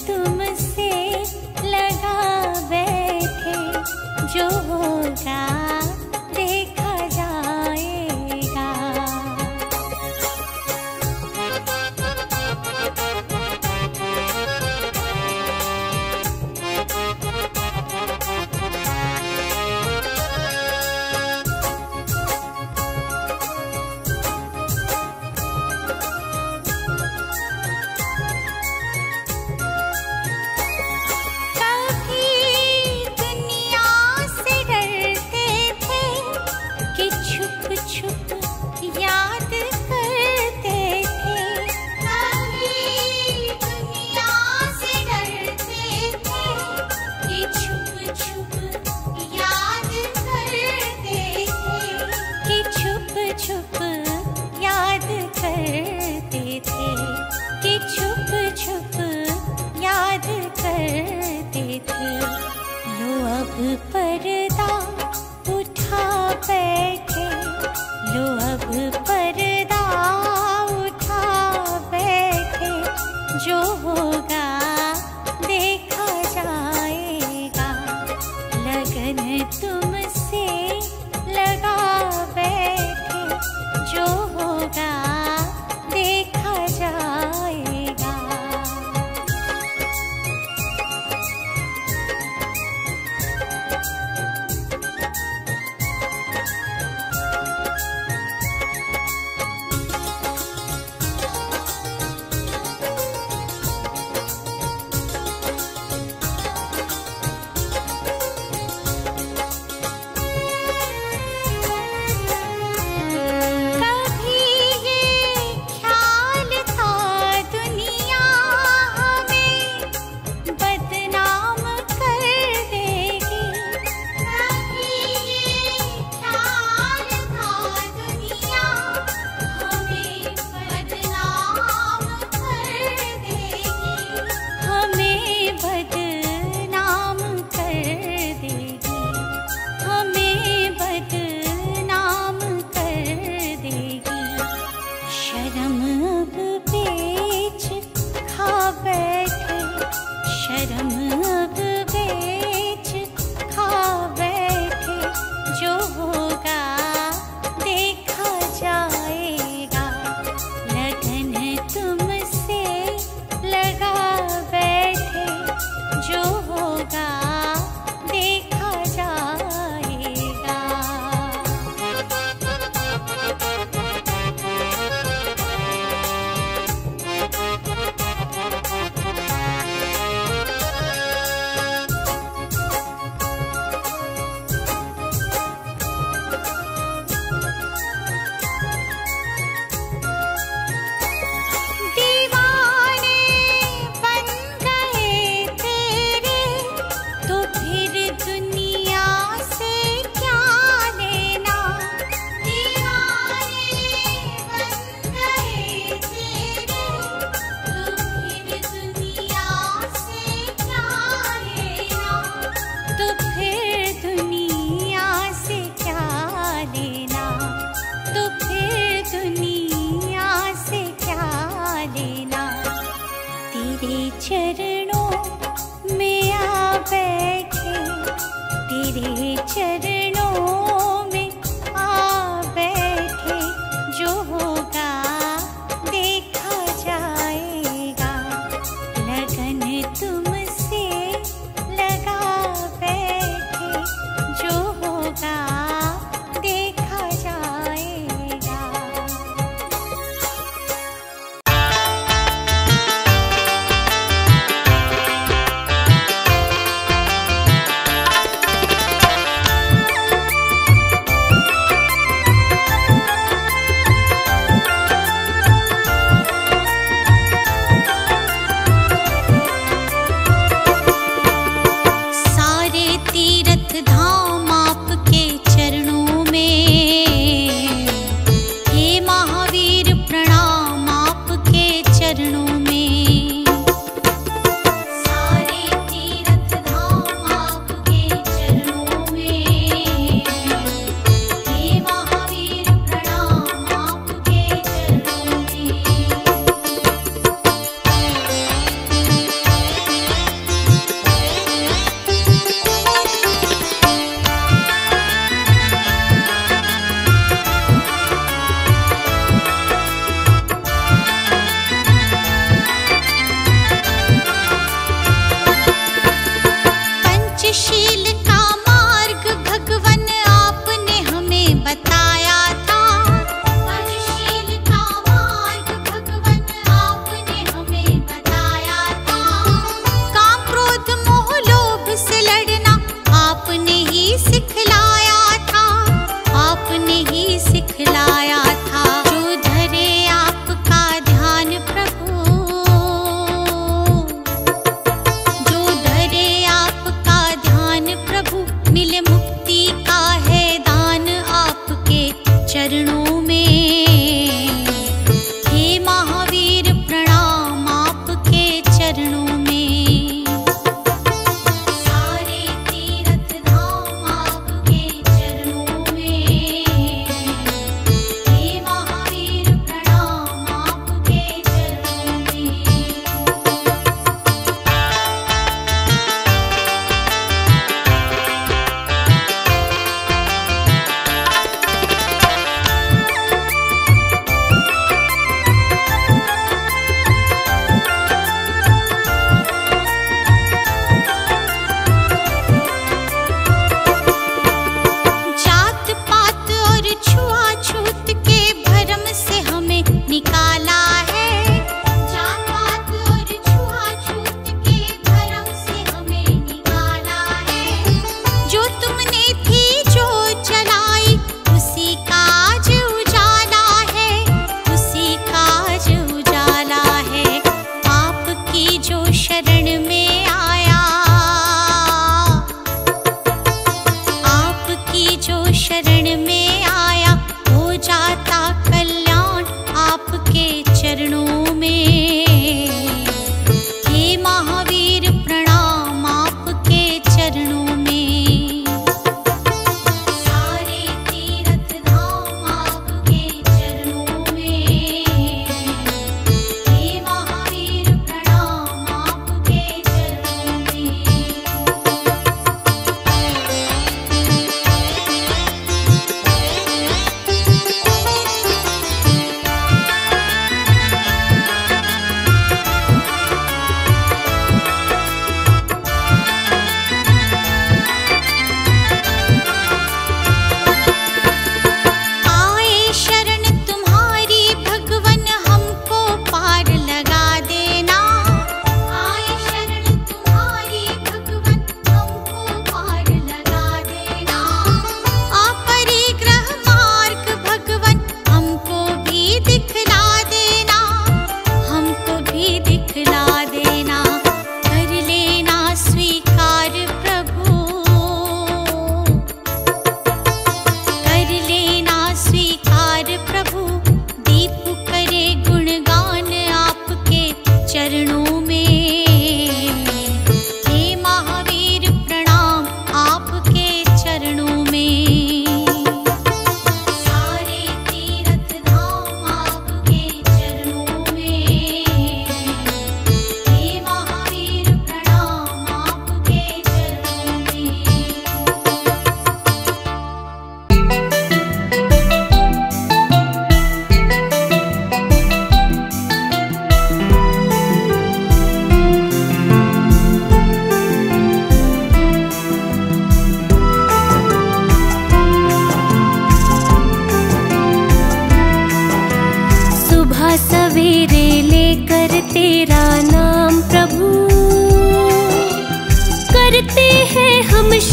तुमसे लगा बैठे, जो होगा देखा जाएगा। पर्दा उठा बैठे, लो अब पर्दा उठा बैठे, जो होगा देखा जाएगा। लगन तुमसे लगा बैठे, जो होगा देखा जाएगा।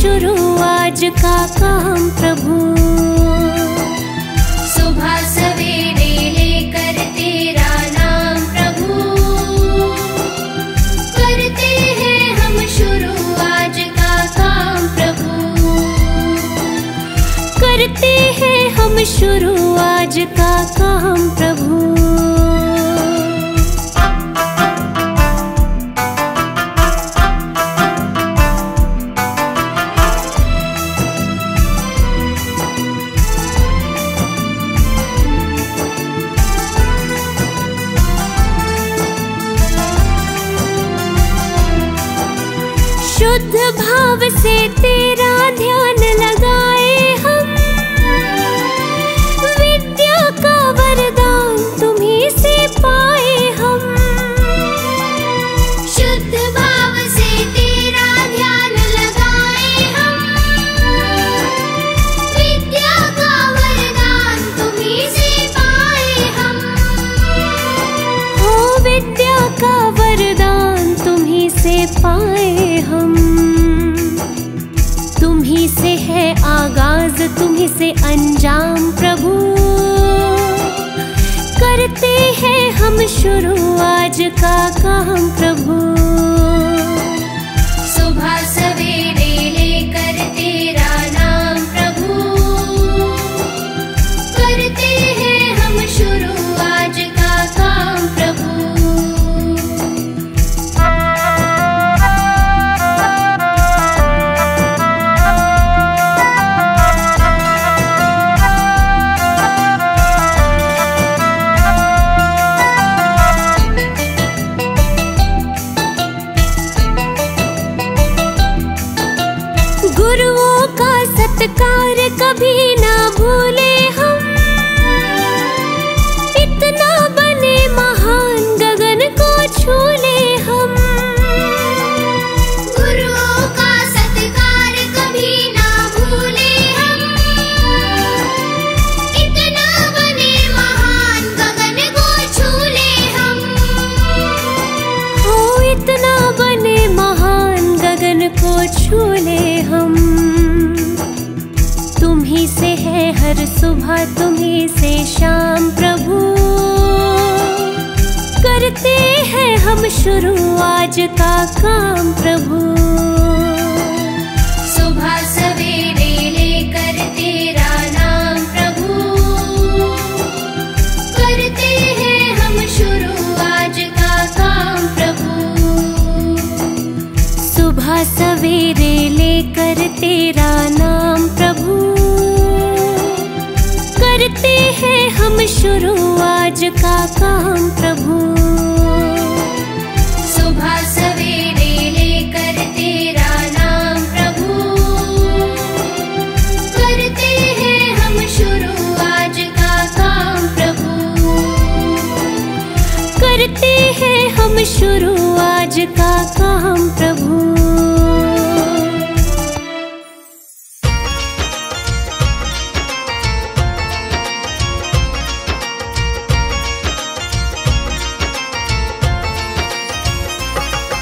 शुरू आज का काम प्रभु। सुबह सवेरे लेकर तेरा नाम प्रभु, करते हैं हम शुरू आज का काम प्रभु। करते हैं हम शुरू आज का काम प्रभु। शुद्ध भाव से तेरा ध्यान लगाए हम, विद्या का वरदान तुम्हीं से पाए हम। शुद्ध भाव से तेरा ध्यान लगाए हम, विद्या का वरदान तुम्हीं से पाए हम। हो विद्या का वरदान तुम्हीं से पाए हम। तुम्हीं से है आगाज, तुम्हीं से अंजाम प्रभु। करते हैं हम शुरू आज का काम प्रभु। सुबह सवेरे लेकर तेरा नाम प्रभु, करते हैं हम शुरू आज का काम प्रभु। गुरुओं का सत्कार कभी ना भूले हम, इतना बने महान गगन को छू ले हम। गुरुओं का सत्कार कभी ना भूले हम, इतना बने महान गगन को छू ले हम। हो इतना बने महान गगन को छू ले हम। तुम्हीं से है हर सुबह, तुम्हीं से शाम प्रभु। करते हैं हम शुरू आज का काम प्रभु। सुबह सवेरे लेकर तेरा नाम प्रभु, करते हैं हम शुरू आज का काम प्रभु। सुबह सवेरे लेकर तेरा नाम प्रभु, करते हैं हम शुरू आज का काम प्रभु। सुबह सवेरे लेकर तेरा नाम प्रभु, करते हैं हम शुरू आज का काम प्रभु। करते हैं हम शुरू आज का काम प्रभु।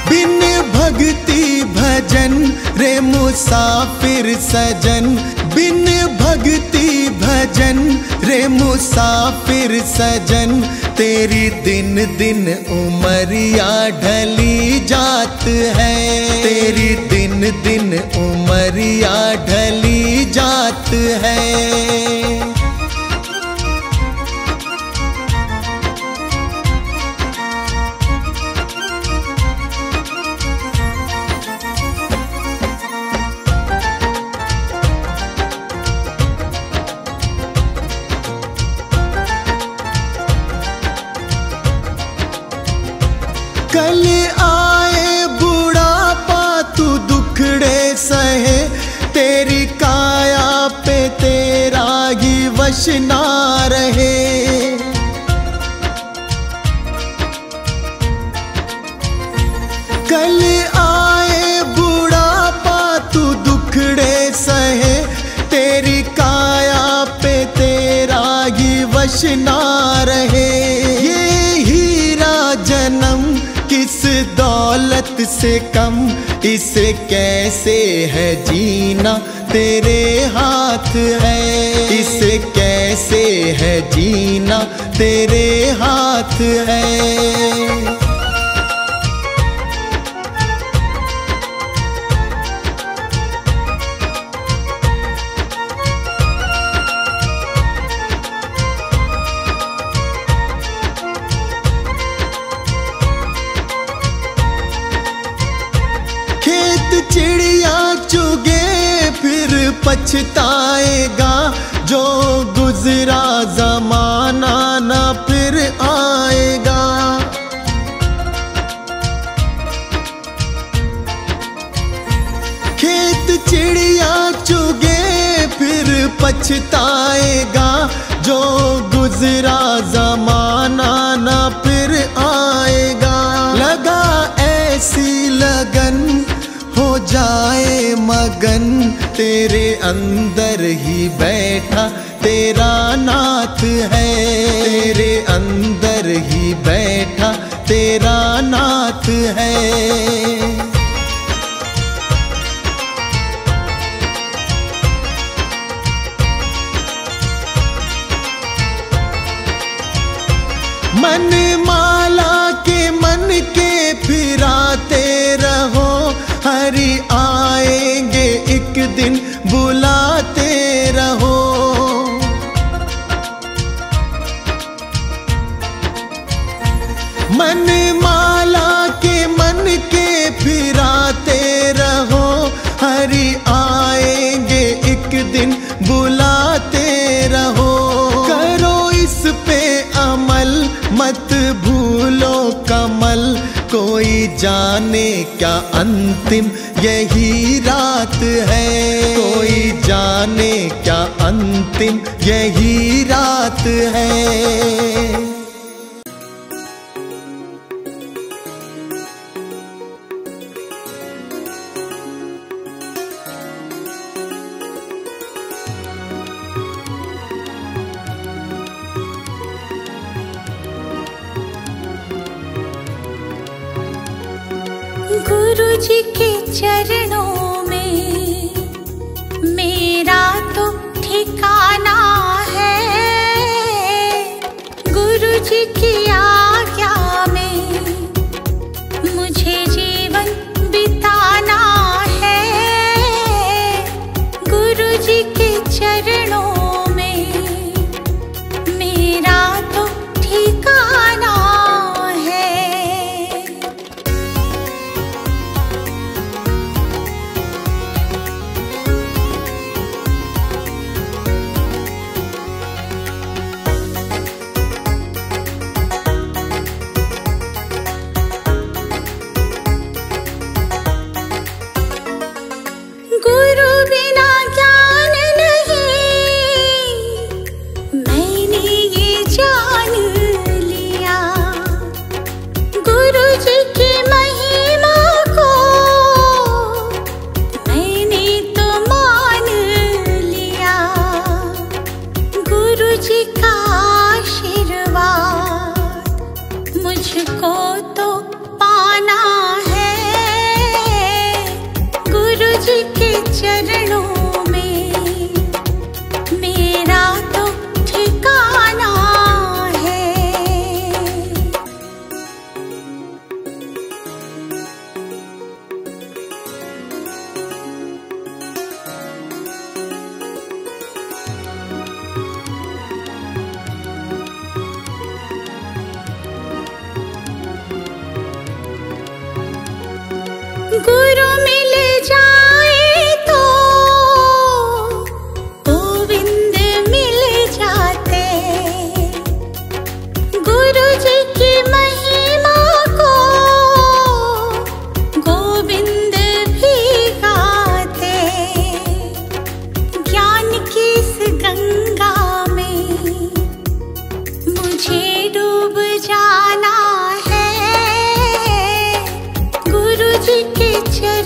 बिन भक्ति भजन रे मुसाफिर सजन, बिन भक्ति भजन रे मुसाफिर सजन। तेरी दिन दिन उमरिया ढली जात है, तेरी दिन दिन उमरिया ढली जात है। कल आए बुढ़ापा तू दुखड़े सहे, तेरी काया पे तेरा ही वश ना रहे। कल आए बुढ़ापा तू दुखड़े सहे, तेरी काया पे तेरा ही वश ना रहे। ये हीरा जन्म किस दौलत से कम इसे कैसे है जीना, तेरे हाथ है। इसे कैसे है जीना, तेरे हाथ है। चिड़िया चुगे फिर पछताएगा, जो गुजरा जमाना ना फिर आएगा। खेत चिड़िया चुगे फिर पछताएगा, जो गुजरा जमाना ना फिर आएगा। लगा ऐसी लगन हो जाए मगन, तेरे अंदर ही बैठा तेरा नाथ है। तेरे अंदर ही बैठा तेरा नाथ है। मन माला के मन के फिराते रहो, हरि आएंगे एक दिन बुलाते रहो। मन माला के मन के फिराते रहो, हरि आएंगे एक दिन बुलाते रहो। करो इस पे अमल मत भूलो कमल, कोई जाने क्या अंतिम यही रात है। कोई जाने क्या अंतिम यही रात है। गुरु जी के चरणों में मेरा तो ठिकाना है। गुरु जी की आज्ञा में मुझे जीवन बिताना है। गुरु जी के चरणों में मेरा तो ठिकाना है। गुरु बिना ज्ञान नहीं, मैंने ये जान लिया। गुरु जी की महिमा को मैंने तो मान लिया। गुरु जी का आशीर्वाद मुझको तो पाना है। गुरु जी के चरणों में मेरा तो ठिकाना है। गुरु मिल जाए तो गोविंद मिल जाते। गुरु जी की महिमा को गोविंद भी गाते। ज्ञान की इस गंगा में मुझे डूब जाना है। गुरु जी के चरण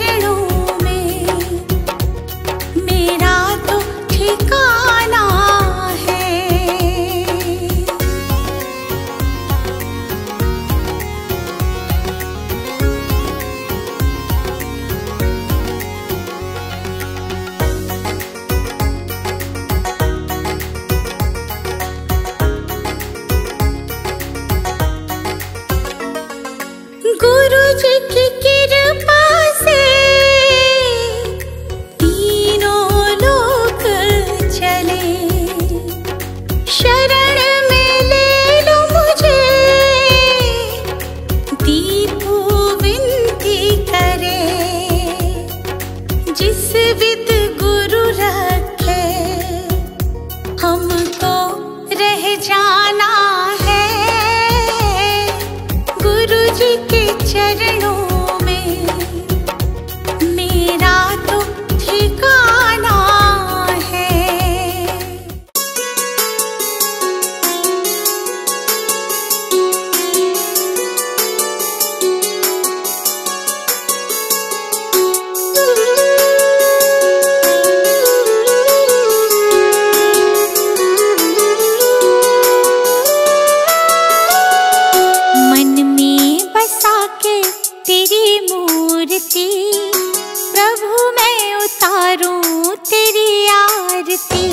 आरती।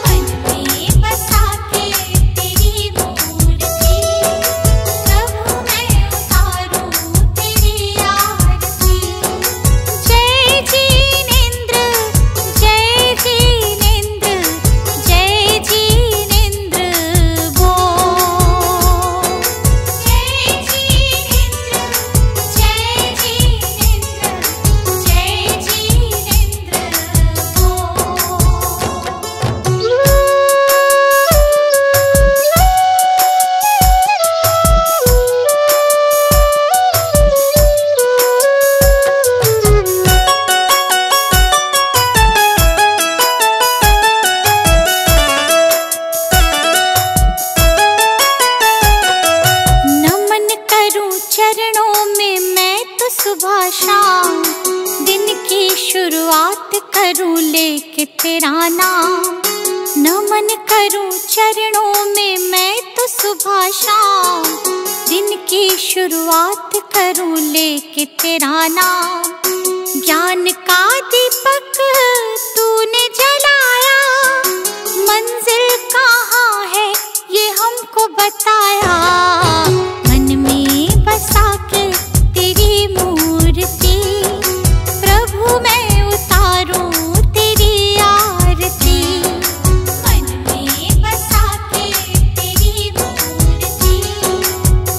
मन में बसा के तेरी मूर्ति, प्रभु मैं उतारूं तेरी आरती। जय जिनेंद्र जय जिनेंद्र जय जिनेंद्र बोल। जय जिनेंद्र जय जिनेंद्र जय जिनेंद्र बोल। नमन करूं चरणों में मैं तो सुबह शाम, दिन की शुरुआत करूं लेके तेरा नाम। नमन करूं चरणों में मैं तो सुबह शाम, दिन की शुरुआत करूं लेके तेरा नाम। ज्ञान का दीपक तूने जलाया, मंजिल कहाँ है ये हमको बताया। मन में बसा के तेरी मूर्ति, प्रभु मैं उतारूं तेरी आरती। मन में बसा के तेरी मूर्ति,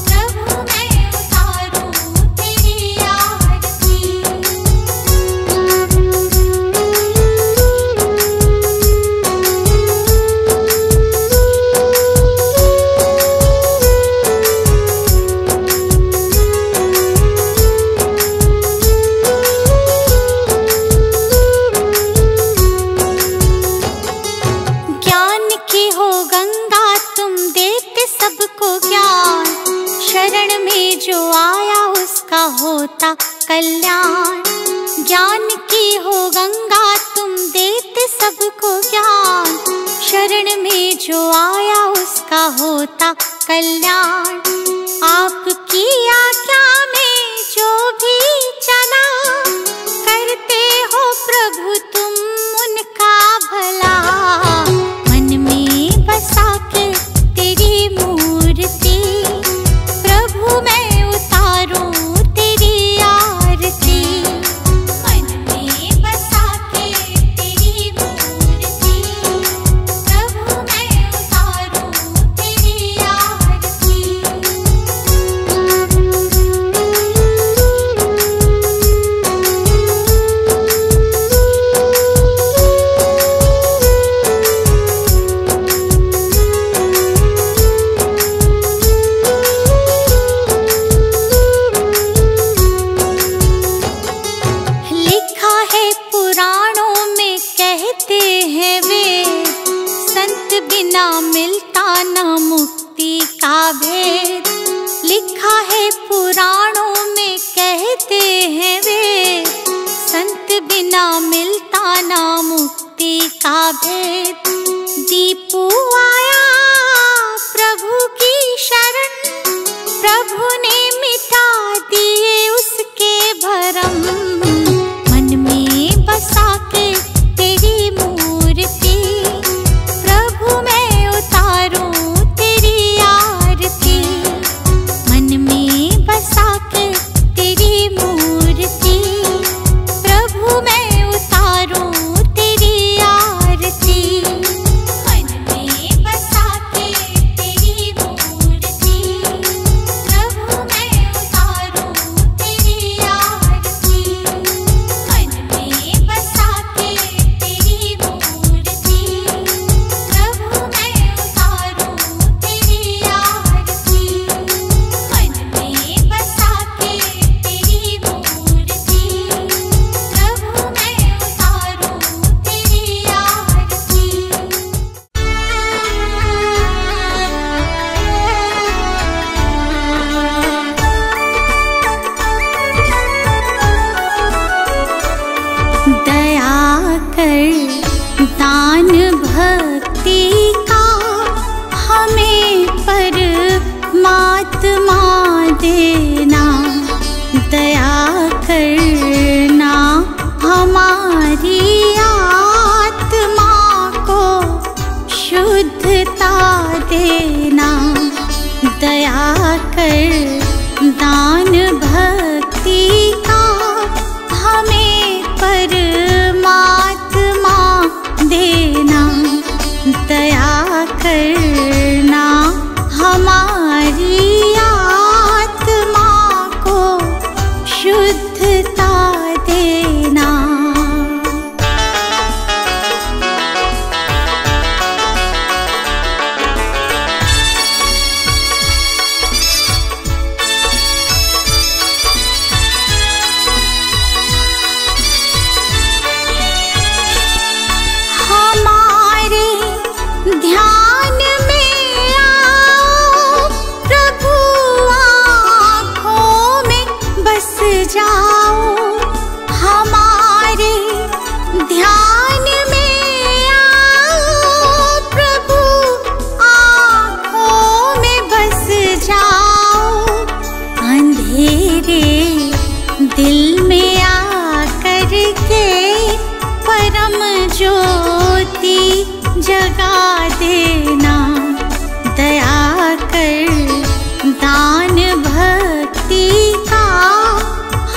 प्रभु मैं उतारूं तेरी आरती। ज्ञान की हो गंगा तुम देते सबको ज्ञान, शरण में जो आया उसका होता कल्याण। ज्ञान की हो गंगा तुम देते सबको ज्ञान, शरण में जो आया उसका होता कल्याण। आपकी आज्ञा में जो भी चला, करते हो प्रभु तुम उनका भला। मन में बसा के तेरी मूर्ति, प्रभु मैं उतारूं तेरी आरती। मन में बसा के तेरी मूर्ति, प्रभु मैं उतारूं तेरी आरती। लिखा है पुराणों में कहते हैं वे, संत बिना मिलता न मुक्ति का भेद। लिखा है पुराणों में कहते हैं वे, संत बिना मिलता न मुक्ति का भेद। दीपू आया प्रभु की शरण, प्रभु ने मिटा दिए उसके भरम। मन में बसा के तेरी मूर्ति, प्रभु मैं उतारूं तेरी आरती। मन में बसा के तेरी मूर्ति, प्रभु मैं उतारूं तेरी आरती। मन में बसा के तेरी मूर्ति, प्रभु करके परम ज्योति जगा देना। दया कर दान भक्ति का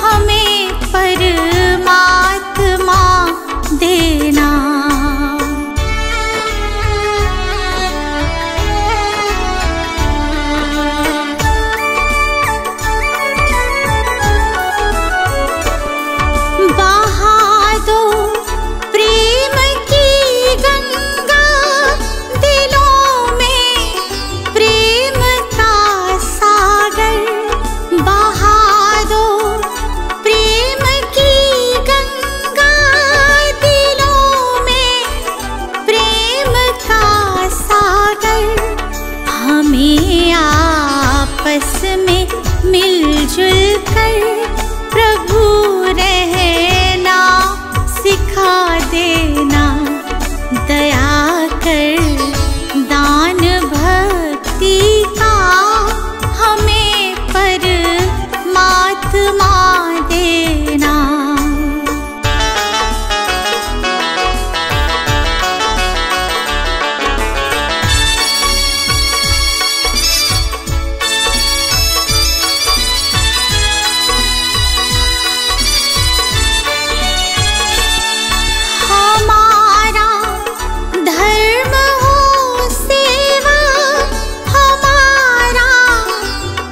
हमें परमात्मा देना। बहा दो प्रेम की गंगा दिलों में, प्रेम का सागर। बहा दो प्रेम की गंगा दिलों में, प्रेम का सागर। हमें आपस में मिलजुल कर प्रभु रहना सिखा देना। दया कर दान भक्ति का हमें परमात्मा देना। हमारा धर्म हो सेवा, हमारा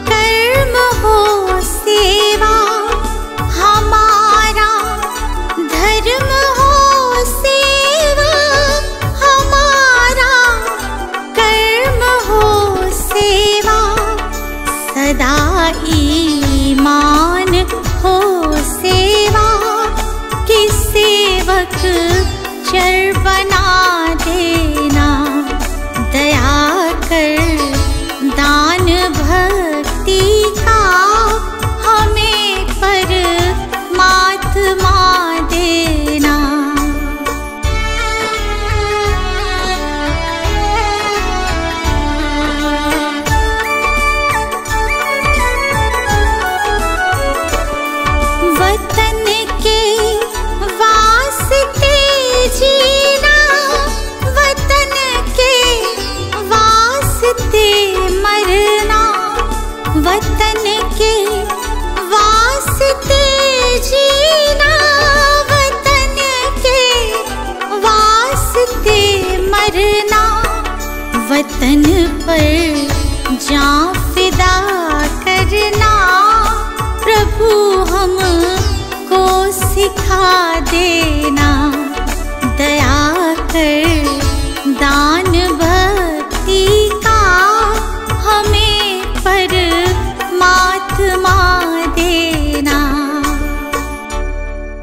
कर्म हो सेवा। हमारा धर्म हो सेवा, हमारा कर्म हो सेवा। सदा ईमान हो सेवा, कि सेवक चर बना देना। दया कर दान भक्ति का हमें परमात्मा देना। वतन के वास्ते जीना, वतन के वास्ते मरना। वतन के वास्ते जीना, वतन के वास्ते मरना। वतन पर जान फिदा करना प्रभु हमको सिखा देना। दया कर